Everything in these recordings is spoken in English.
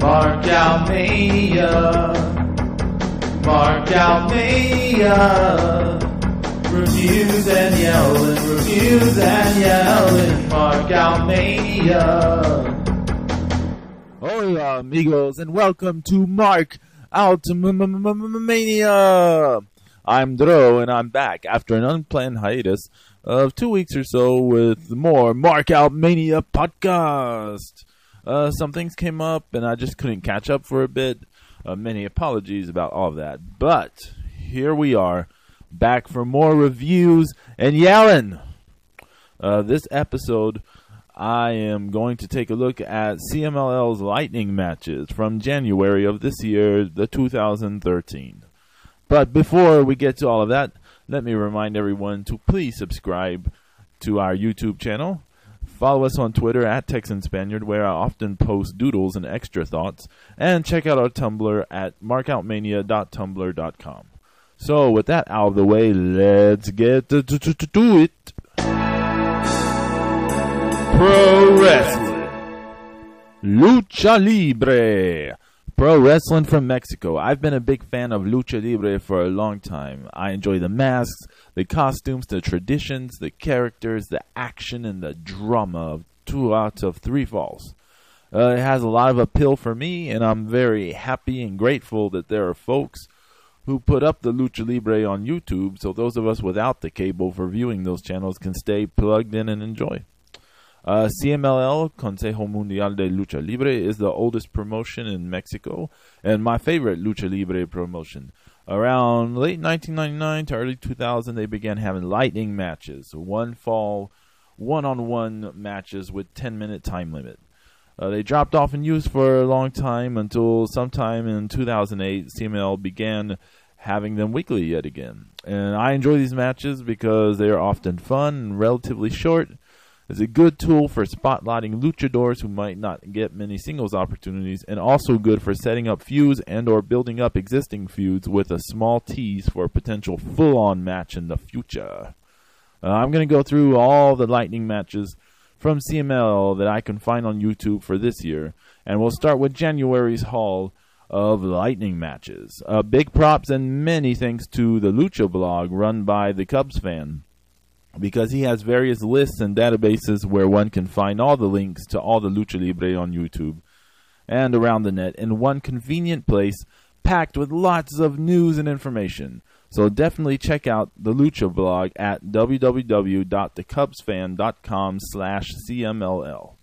Mark out Mania. Mark out Mania. Reviews and yelling. Mark out Mania. Hola, amigos, and welcome to Mark Out Mania. I'm Dro, and I'm back after an unplanned hiatus of 2 weeks or so with more Mark Out Mania podcast. Some things came up, and I just couldn't catch up for a bit. Many apologies about all of that. But here we are, back for more reviews and yelling. This episode, I am going to take a look at CMLL's Lightning Matches from January of this year, the 2013. But before we get to all of that, let me remind everyone to please subscribe to our YouTube channel. Follow us on Twitter at Texan Spaniard, where I often post doodles and extra thoughts. And check out our Tumblr at markoutmania.tumblr.com. So with that out of the way, let's get to it. Pro Wrestling. Lucha Libre. Pro Wrestling from Mexico. I've been a big fan of Lucha Libre for a long time. I enjoy the masks, the costumes, the traditions, the characters, the action, and the drama of 2 out of 3 falls. It has a lot of appeal for me, and I'm very happy and grateful that there are folks who put up the Lucha Libre on YouTube, so those of us without the cable for viewing those channels can stay plugged in and enjoy. CMLL, Consejo Mundial de Lucha Libre, is the oldest promotion in Mexico and my favorite Lucha Libre promotion. Around late 1999 to early 2000, they began having lightning matches, one-fall, one-on-one matches with 10-minute time limit. They dropped off in use for a long time until sometime in 2008, CMLL began having them weekly yet again. And I enjoy these matches because they are often fun and relatively short. It's a good tool for spotlighting luchadors who might not get many singles opportunities, and also good for setting up feuds and or building up existing feuds with a small tease for a potential full-on match in the future. I'm going to go through all the Lightning matches from CMLL that I can find on YouTube for this year, and we'll start with January's haul of Lightning matches. Big props and many thanks to the Lucha blog run by the Cubs fan, because he has various lists and databases where one can find all the links to all the Lucha Libre on YouTube and around the net in one convenient place packed with lots of news and information. So definitely check out the Lucha blog at www.thecubsfan.com/CMLL.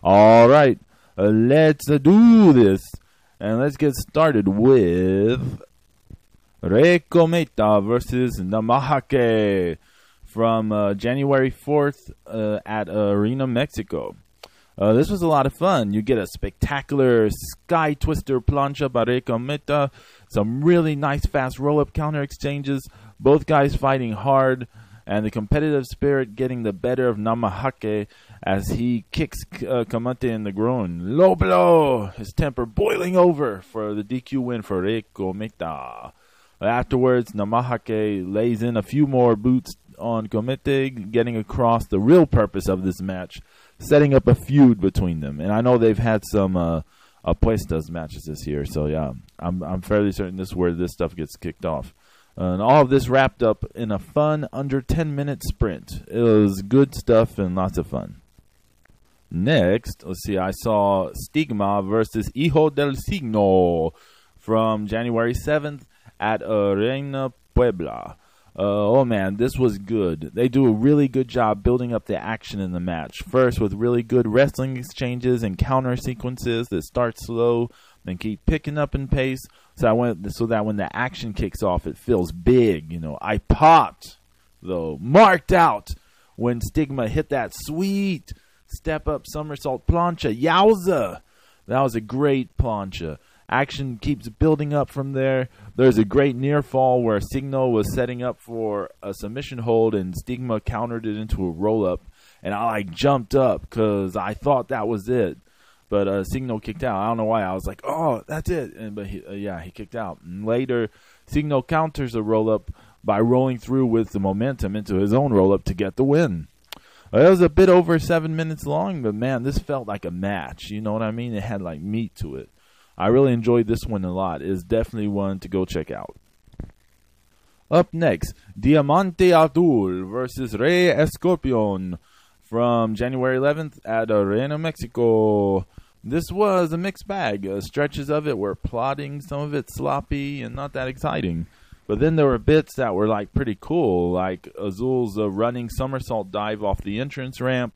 Alright, let's do this. And let's get started with Rey Cometa versus Namajaque from January 4th at Arena, Mexico. This was a lot of fun. You get a spectacular sky twister plancha by Rey Cometa, some really nice fast roll-up counter exchanges, both guys fighting hard, and the competitive spirit getting the better of Namajaque as he kicks Cometa in the groin. Low blow! His temper boiling over for the DQ win for Rey Cometa. Afterwards, Namajaque lays in a few more boots on Cometa, getting across the real purpose of this match, setting up a feud between them. And I know they've had some apuestas matches this year, so yeah, I'm fairly certain this is where this stuff gets kicked off. And all of this wrapped up in a fun under 10-minute sprint. It was good stuff and lots of fun. Next, let's see, I saw Stigma versus Hijo del Signo from January 7th at Arena Puebla. Oh man, this was good. They do a really good job building up the action in the match. First with really good wrestling exchanges and counter sequences that start slow and keep picking up in pace, so that when the action kicks off it feels big. You know, I popped, though, marked out when Stigma hit that sweet step up somersault plancha. Yowza! That was a great plancha. Action keeps building up from there. There's a great near fall where Signo was setting up for a submission hold and Stigma countered it into a roll up, and I jumped up because I thought that was it. But Signo kicked out. I don't know why. I was like, oh, that's it. But he kicked out. And later, Signo counters a roll up by rolling through with the momentum into his own roll up to get the win. It was a bit over 7 minutes long, but man, this felt like a match. You know what I mean? It had like meat to it. I really enjoyed this one a lot. It's definitely one to go check out. Up next, Diamante Azul versus Rey Escorpion from January 11th at Arena, Mexico. This was a mixed bag. Stretches of it were plotting, some of it sloppy and not that exciting. But then there were bits that were like pretty cool, like Azul's running somersault dive off the entrance ramp,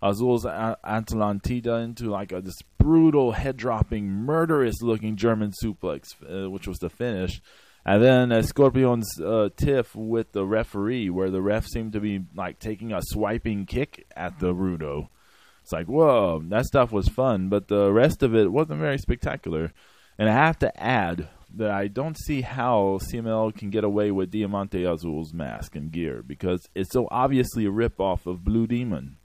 Azul's Atlantida into like this brutal head-dropping, murderous-looking German suplex, which was the finish. And then Scorpion's tiff with the referee, where the ref seemed to be like taking a swiping kick at the Rudo. It's like, whoa, that stuff was fun, but the rest of it wasn't very spectacular. And I have to add that I don't see how CMLL can get away with Diamante Azul's mask and gear, because it's so obviously a ripoff of Blue Demon.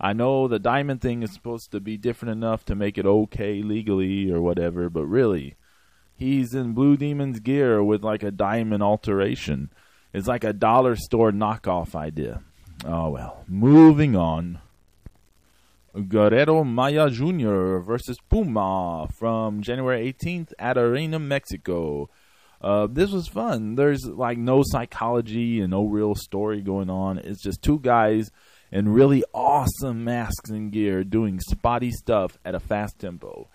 I know the diamond thing is supposed to be different enough to make it okay legally or whatever, but really, he's in Blue Demon's gear with like a diamond alteration. It's like a dollar store knockoff idea. Oh well. Moving on. Guerrero Maya Jr. versus Puma from January 18th at Arena, Mexico. This was fun. There's like no psychology and no real story going on. It's just two guys in really awesome masks and gear doing spotty stuff at a fast tempo.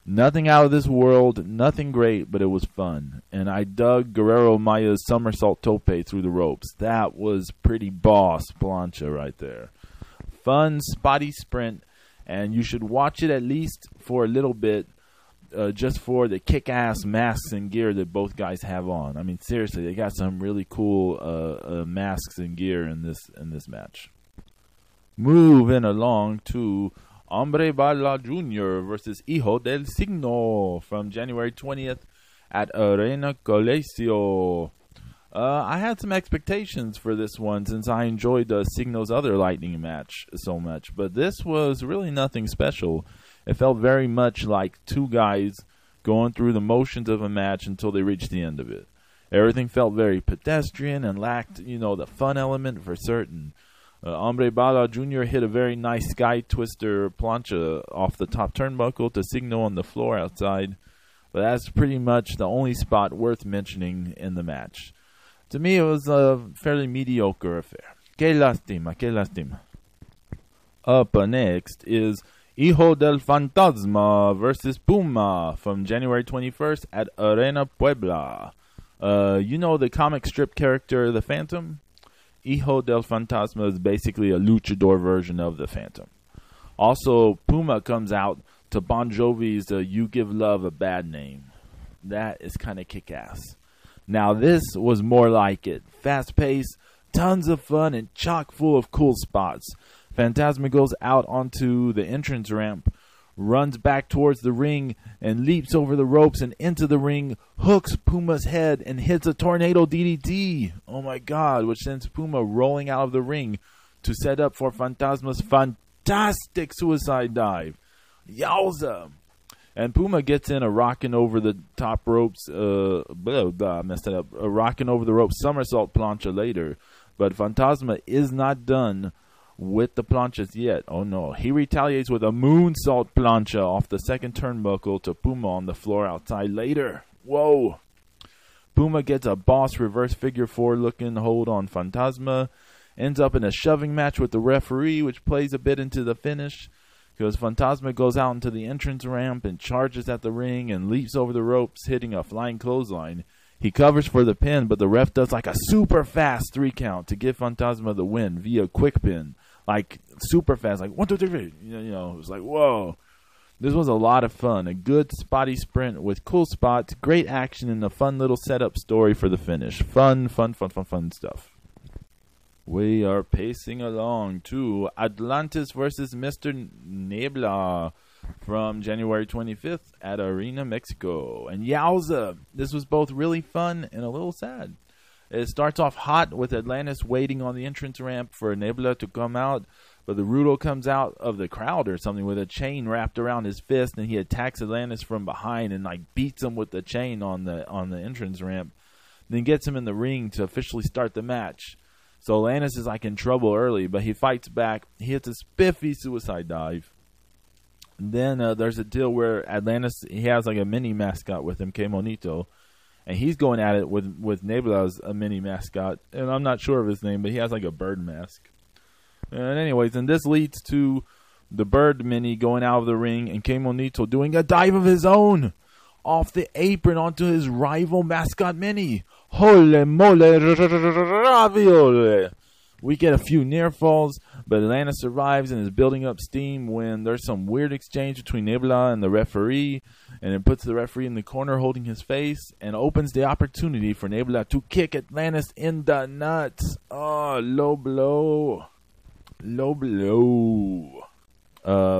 Nothing out of this world, nothing great, but it was fun. And I dug Guerrero Maya's somersault tope through the ropes. That was pretty boss plancha right there. Fun, spotty sprint, and you should watch it at least for a little bit, just for the kick-ass masks and gear that both guys have on. I mean, seriously, they got some really cool masks and gear in this match. Moving along to Hombre, Bala Jr. versus Hijo del Signo from January 20th at Arena Coliseo. I had some expectations for this one since I enjoyed Signo's other Lightning match so much, but this was really nothing special. It felt very much like two guys going through the motions of a match until they reached the end of it. Everything felt very pedestrian and lacked, the fun element for certain. Hombre Bala Jr. hit a very nice sky twister plancha off the top turnbuckle to Signo on the floor outside, but that's pretty much the only spot worth mentioning in the match. To me, it was a fairly mediocre affair. Que lástima, que lástima. Up next is Hijo del Fantasma versus Puma from January 21st at Arena Puebla. The comic strip character, the Phantom? Hijo del Fantasma is basically a luchador version of the Phantom. Also, Puma comes out to Bon Jovi's You Give Love a Bad Name. That is kind of kick-ass. Now, this was more like it. Fast-paced, tons of fun, and chock full of cool spots. Fantasma goes out onto the entrance ramp, runs back towards the ring, and leaps over the ropes and into the ring, hooks Puma's head, and hits a tornado DDT. Oh my god, which sends Puma rolling out of the ring to set up for Fantasma's fantastic suicide dive. Yowza! And Puma gets in a rocking over the top ropes, a rocking over the ropes somersault plancha later. But Fantasma is not done with the planchas yet. Oh no, he retaliates with a moonsault plancha off the second turnbuckle to Puma on the floor outside later. Whoa! Puma gets a boss reverse figure 4 looking hold on Fantasma, ends up in a shoving match with the referee, which plays a bit into the finish, because Fantasma goes out into the entrance ramp and charges at the ring and leaps over the ropes, hitting a flying clothesline. He covers for the pin, but the ref does like a super fast 3 count to give Fantasma the win via quick pin. Like, super fast, like 1, 2, 3. It was like, whoa. This was a lot of fun. A good spotty sprint with cool spots, great action, and a fun little setup story for the finish. Fun stuff. We are pacing along to Atlantis versus Mr. Niebla from January 25th at Arena, Mexico. And yowza, this was both really fun and a little sad. It starts off hot with Atlantis waiting on the entrance ramp for Niebla to come out, but the Rudo comes out of the crowd or something with a chain wrapped around his fist, and he attacks Atlantis from behind and beats him with the chain on the entrance ramp. Then gets him in the ring to officially start the match. So Atlantis is in trouble early, but he fights back. He hits a spiffy suicide dive. Then there's a deal where Atlantis, he has like a mini mascot with him, Que Monito, and he's going at it with Niebla as a mini mascot, and I'm not sure of his name, but he has like a bird mask. And anyways, and this leads to the bird mini going out of the ring and Que Monito doing a dive of his own off the apron onto his rival mascot mini. Holy mole ravioli! We get a few near falls, but Atlantis survives and is building up steam when there's some weird exchange between Niebla and the referee, and it puts the referee in the corner holding his face and opens the opportunity for Niebla to kick Atlantis in the nuts. Oh, low blow. Low blow.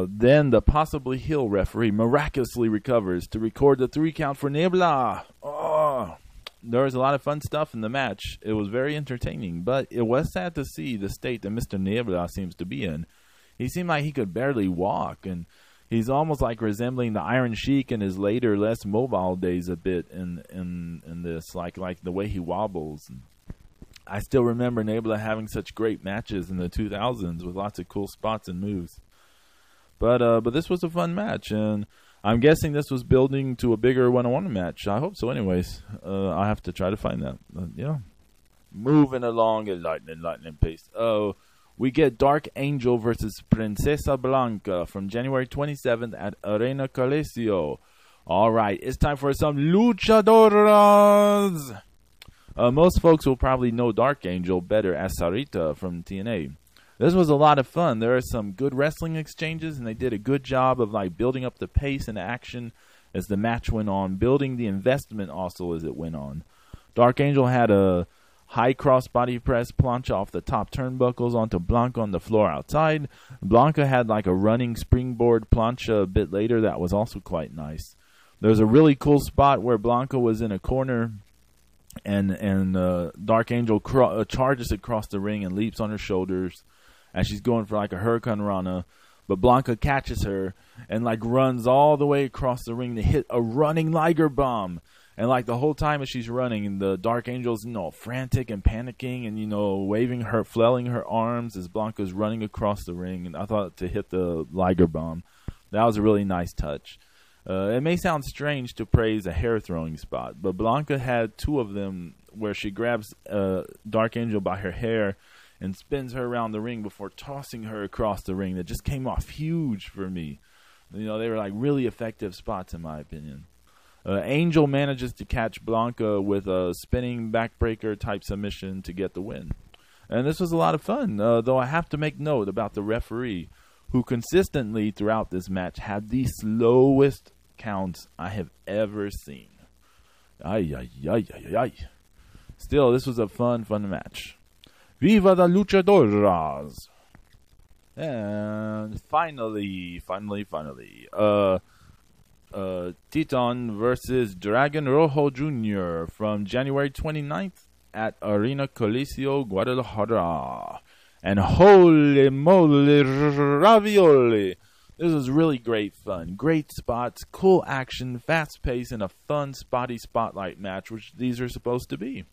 Then the possibly heel referee miraculously recovers to record the 3 count for Niebla. Oh. There was a lot of fun stuff in the match. It was very entertaining, but it was sad to see the state that Mr. Niebla seems to be in. He seemed like he could barely walk, and he's almost like resembling the Iron Sheik in his later, less mobile days a bit in this, like the way he wobbles. I still remember Niebla having such great matches in the 2000s with lots of cool spots and moves. But this was a fun match, and I'm guessing this was building to a bigger one-on-one match. I hope so anyways. I have to try to find that. Yeah. Moving along at lightning pace. We get Dark Angel versus Princesa Blanca from January 27th at Arena Coliseo. Alright, it's time for some luchadoras. Most folks will probably know Dark Angel better as Sarita from TNA. This was a lot of fun. There are some good wrestling exchanges, and they did a good job of like building up the pace and action as the match went on, building the investment also as it went on. Dark Angel had a high cross-body press plancha off the top turnbuckles onto Blanca on the floor outside. Blanca had like a running springboard plancha a bit later that was also quite nice. There was a really cool spot where Blanca was in a corner, and Dark Angel charges across the ring and leaps on her shoulders as she's going for like a Hurricane Rana, but Blanca catches her and like runs all the way across the ring to hit a running Liger bomb. And like the whole time as she's running, the Dark Angel's frantic and panicking and waving her, flailing her arms as Blanca's running across the ring. And I thought to hit the Liger bomb, that was a really nice touch. It may sound strange to praise a hair throwing spot, but Blanca had 2 of them where she grabs Dark Angel by her hair and spins her around the ring before tossing her across the ring. That just came off huge for me. They were like really effective spots in my opinion. Angel manages to catch Blanca with a spinning backbreaker type submission to get the win. And this was a lot of fun, though I have to make note about the referee, who consistently throughout this match had the slowest counts I have ever seen. Ay, ay, ay, ay, ay. Still, this was a fun match. Viva the luchadoras! And finally, Titan versus Dragon Rojo Jr. from January 29th at Arena Coliseo, Guadalajara. And holy moly ravioli! This was really great fun. Great spots, cool action, fast pace, and a fun spotty spotlight match, which these are supposed to be.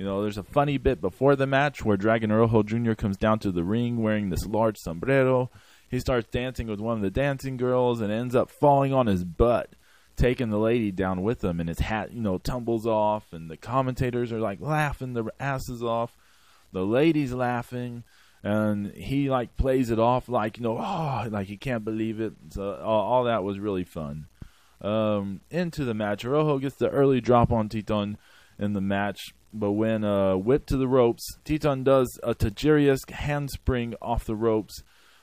There's a funny bit before the match where Dragon Rojo Jr. comes down to the ring wearing this large sombrero. He starts dancing with one of the dancing girls and ends up falling on his butt, taking the lady down with him, and his hat, tumbles off, and the commentators are like laughing their asses off. The lady's laughing, and he like plays it off like, like he can't believe it. So all that was really fun. Into the match, Rojo gets the early drop on Titan in the match, but when whipped to the ropes, Titan does a Tajirius handspring off the ropes,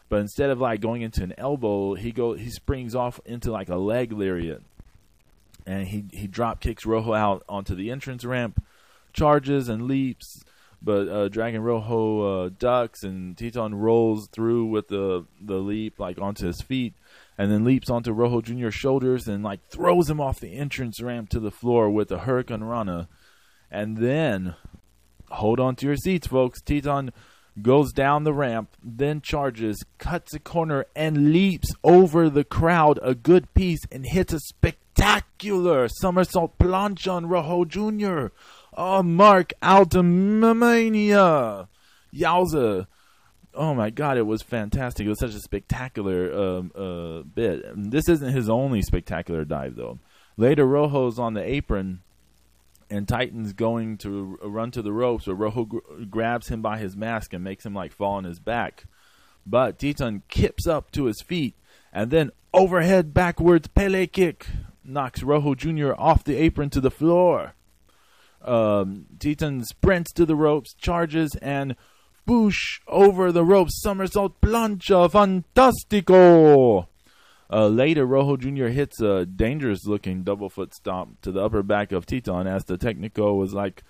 but instead of like going into an elbow, he springs off into like a leg lariat, and he drop kicks Rojo out onto the entrance ramp, charges and leaps, but Dragon Rojo ducks, and Titan rolls through with the leap like onto his feet, and then leaps onto Rojo Jr.'s shoulders and like throws him off the entrance ramp to the floor with a Hurricane Rana. And then, hold on to your seats, folks, Titan goes down the ramp, then charges, cuts a corner, and leaps over the crowd a good piece and hits a spectacular somersault plancha on Rojo Jr. Oh, Mark out to Mania. Yowza. oh my God, it was fantastic. It was such a spectacular bit. And this isn't his only spectacular dive, though. Later, Rojo's on the apron, and Titan's going to run to the ropes, but Rojo grabs him by his mask and makes him like fall on his back. But Titan kips up to his feet, and then overhead backwards Pele kick knocks Rojo Jr. off the apron to the floor. Titan sprints to the ropes, charges, and boosh over the ropes, somersault plancha fantastico. Later, Rojo Jr. hits a dangerous-looking double foot stomp to the upper back of Titan as the Technico was like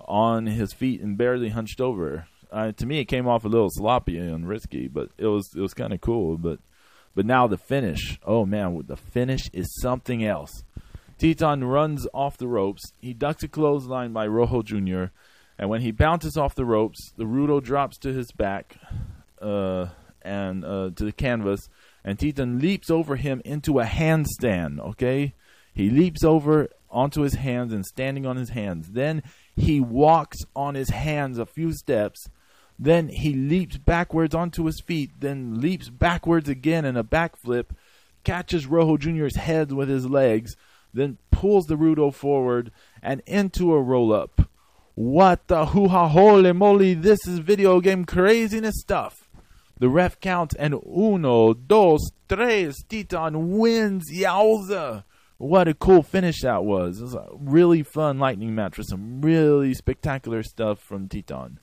on his feet and barely hunched over. To me, it came off a little sloppy and risky, but it was kind of cool. But now the finish. Oh man, the finish is something else. Titan runs off the ropes. He ducks a clothesline by Rojo Jr. And when he bounces off the ropes, the Rudo drops to his back and to the canvas. And Titan leaps over him into a handstand, okay? He leaps over onto his hands and standing on his hands. Then he walks on his hands a few steps. Then he leaps backwards onto his feet. Then leaps backwards again in a backflip. Catches Rojo Jr.'s head with his legs. Then pulls the Rudo forward and into a roll-up. What the hoo-ha, holy moly, this is video game craziness stuff. The ref counts and 1, 2, 3, Titan wins. Yowza! What a cool finish that was. It was a really fun lightning match with some really spectacular stuff from Titan.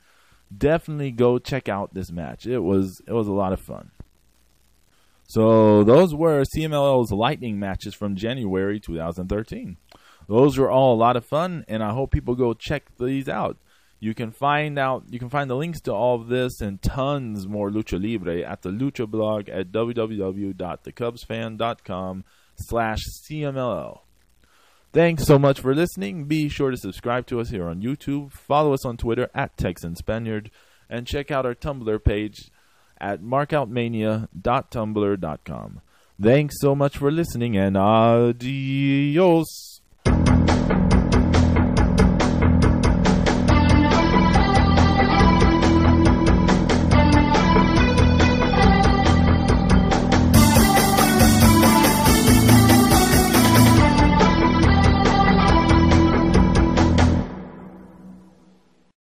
Definitely go check out this match. It was a lot of fun. So those were CMLL's lightning matches from January 2013. Those were all a lot of fun, and I hope people go check these out. You can find the links to all of this and tons more Lucha Libre at the Lucha blog at www.thecubsfan.com/CMLL. Thanks so much for listening. Be sure to subscribe to us here on YouTube, follow us on Twitter at Texan Spaniard, and check out our Tumblr page at markoutmania.tumblr.com. Thanks so much for listening, and adios.